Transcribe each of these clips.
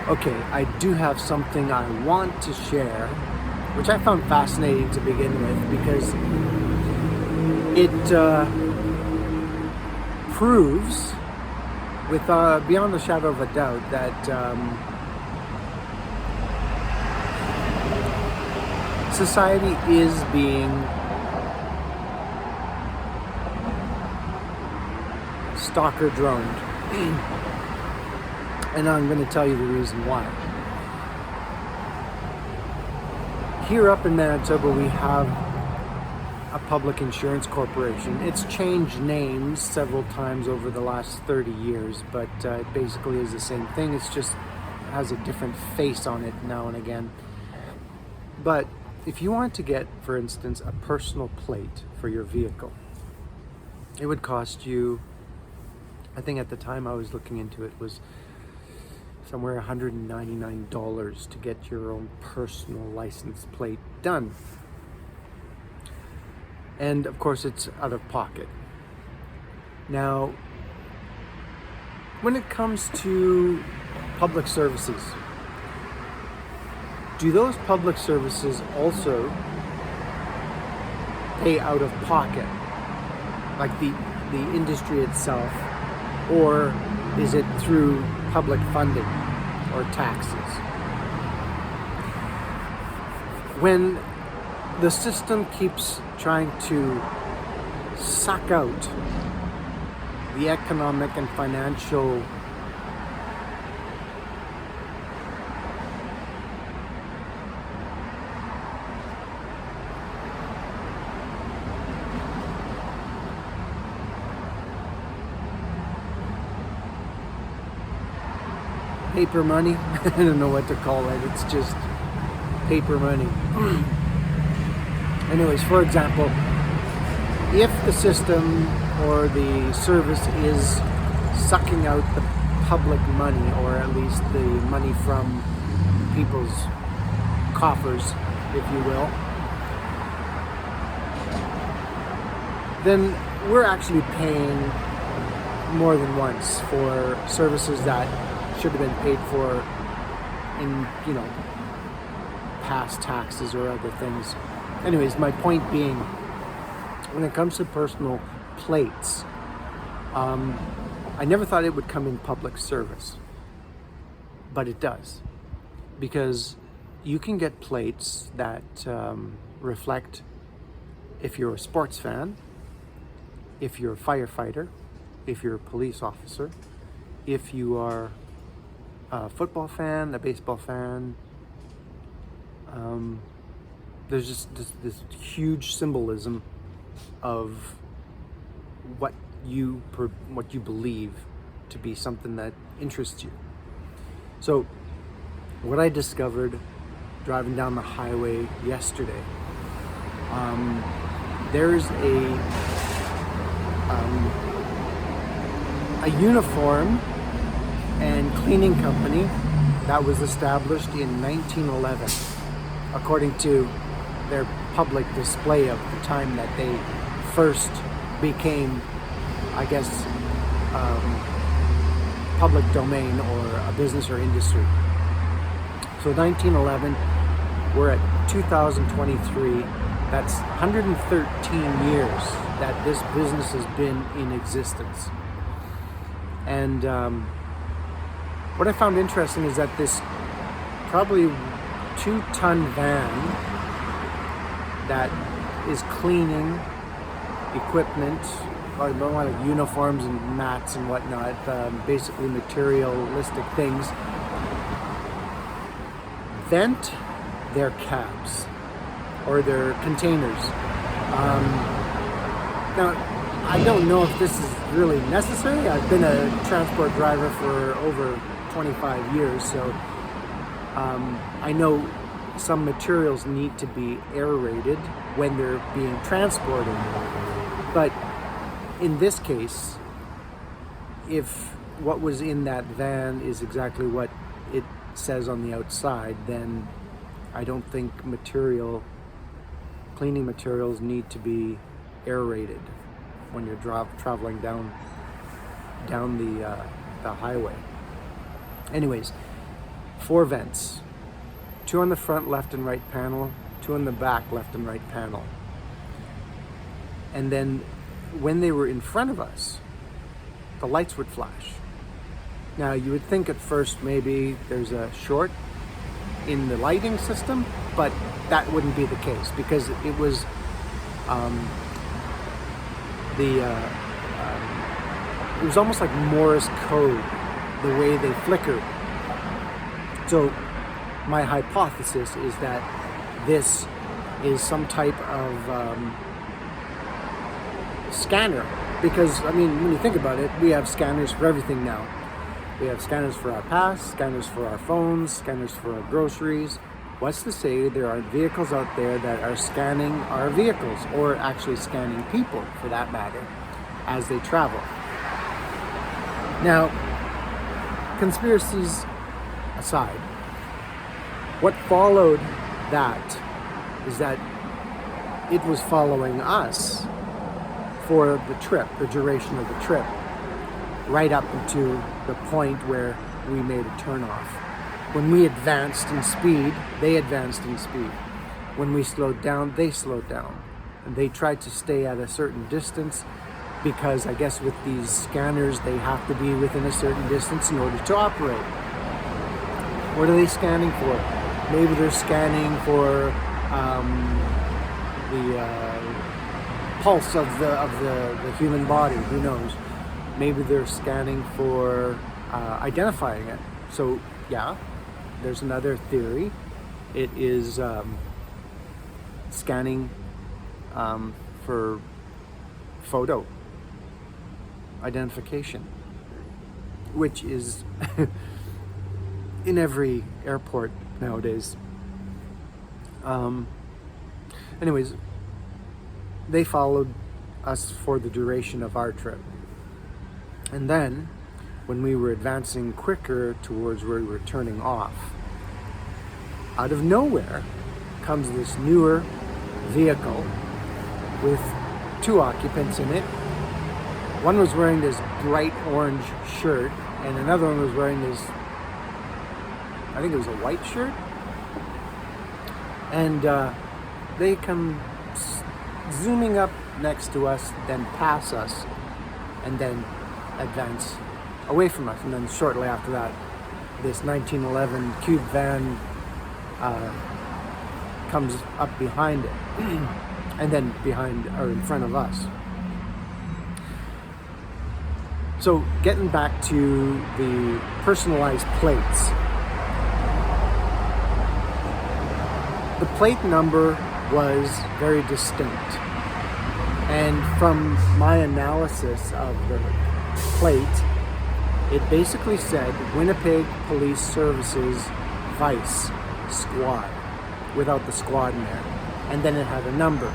Okay, I do have something I want to share, which I found fascinating to begin with because it proves, with beyond a shadow of a doubt, that society is being stalker droned. And I'm going to tell you the reason why. Here up in Manitoba, we have a public insurance corporation. It's changed names several times over the last 30 years, but it basically is the same thing. It's just has a different face on it now and again. But if you want to get, for instance, a personal plate for your vehicle, it would cost you, I think at the time I was looking into it, was somewhere $199 to get your own personal license plate done. And of course it's out of pocket. Now, when it comes to public services, do those public services also pay out of pocket, like the industry itself, or is it through public funding or taxes? When the system keeps trying to suck out the economic and financial paper money. I don't know what to call it. It's just paper money. Anyways, for example, if the system or the service is sucking out the public money, or at least the money from people's coffers, if you will, then we're actually paying more than once for services that should have been paid for in, past taxes or other things. Anyways, my point being, when it comes to personal plates, I never thought it would come in public service, but it does, because you can get plates that reflect if you're a sports fan, if you're a firefighter, if you're a police officer, if you are a football fan, a baseball fan. There's just this huge symbolism of what you believe to be something that interests you. So what I discovered driving down the highway yesterday, there's a uniform and cleaning company that was established in 1911, according to their public display of the time that they first became, I guess, public domain or a business or industry. So 1911, we're at 2023. That's 113 years that this business has been in existence. And what I found interesting is that this probably 2-ton van that is cleaning equipment, or a lot of uniforms and mats and whatnot, basically materialistic things, vent their cabs or their containers. Now, I don't know if this is really necessary. I've been a transport driver for over 25 years, so I know some materials need to be aerated when they're being transported. But in this case, if what was in that van is exactly what it says on the outside, then I don't think cleaning materials need to be aerated when you're traveling down the highway. Anyways, 4 vents, 2 on the front left and right panel, 2 on the back left and right panel. And then when they were in front of us, the lights would flash. Now you would think at first maybe there's a short in the lighting system, but that wouldn't be the case because it was it was almost like Morse code, the way they flickered. So my hypothesis is that this is some type of scanner, because I mean, when you think about it, we have scanners for everything now. We have scanners for our pass, scanners for our phones, scanners for our groceries. What's to say there are vehicles out there that are scanning our vehicles, or actually scanning people for that matter, as they travel? Now, conspiracies aside, what followed that is that it was following us for the trip, the duration of the trip, right up to the point where we made a turnoff. When we advanced in speed, they advanced in speed. When we slowed down, they slowed down. And they tried to stay at a certain distance because I guess with these scanners, they have to be within a certain distance in order to operate. What are they scanning for? Maybe they're scanning for the pulse of the human body, who knows? Maybe they're scanning for identifying it. So yeah, there's another theory. It is scanning for photo identification, which is in every airport nowadays. Anyways, they followed us for the duration of our trip. And then, when we were advancing quicker towards where we were turning off, out of nowhere comes this newer vehicle with 2 occupants in it. One was wearing this bright orange shirt, and another one was wearing this, I think it was a white shirt. And they come zooming up next to us, then pass us, and then advance away from us. And then shortly after that, this 1911 cube van comes up behind it, and then behind or in front of us. So getting back to the personalized plates, the plate number was very distinct, and from my analysis of the plate, it basically said Winnipeg Police Services Vice Squad, without the squad in there, and then it had a number.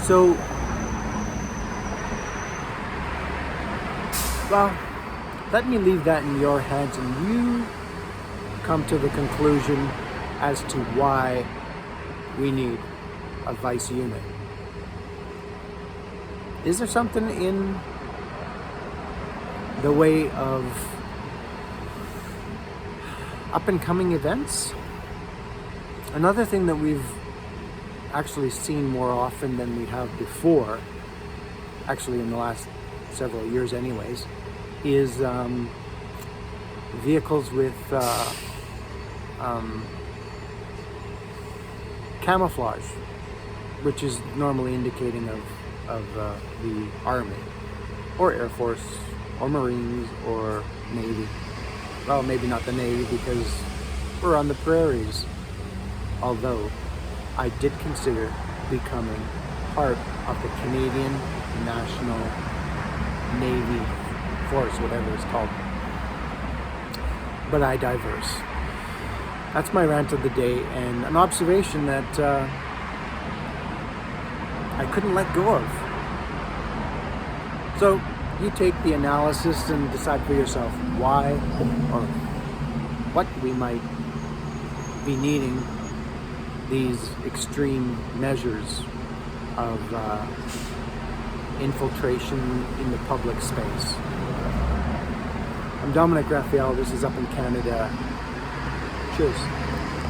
So, well, let me leave that in your hands, and you come to the conclusion as to why we need a vice unit. Is there something in the way of up and coming events? Another thing that we've actually seen more often than we have before, actually in the last several years anyways, is vehicles with camouflage, which is normally indicating of the Army or Air Force or Marines or Navy. Well, maybe not the Navy because we're on the prairies. Although I did consider becoming part of the Canadian National Navy Force, whatever it's called. But I diverse. That's my rant of the day, and an observation that I couldn't let go of. So you take the analysis and decide for yourself why or what we might be needing these extreme measures of infiltration in the public space. I'm Dominic Raphael. This is Up in Canada. Cheers.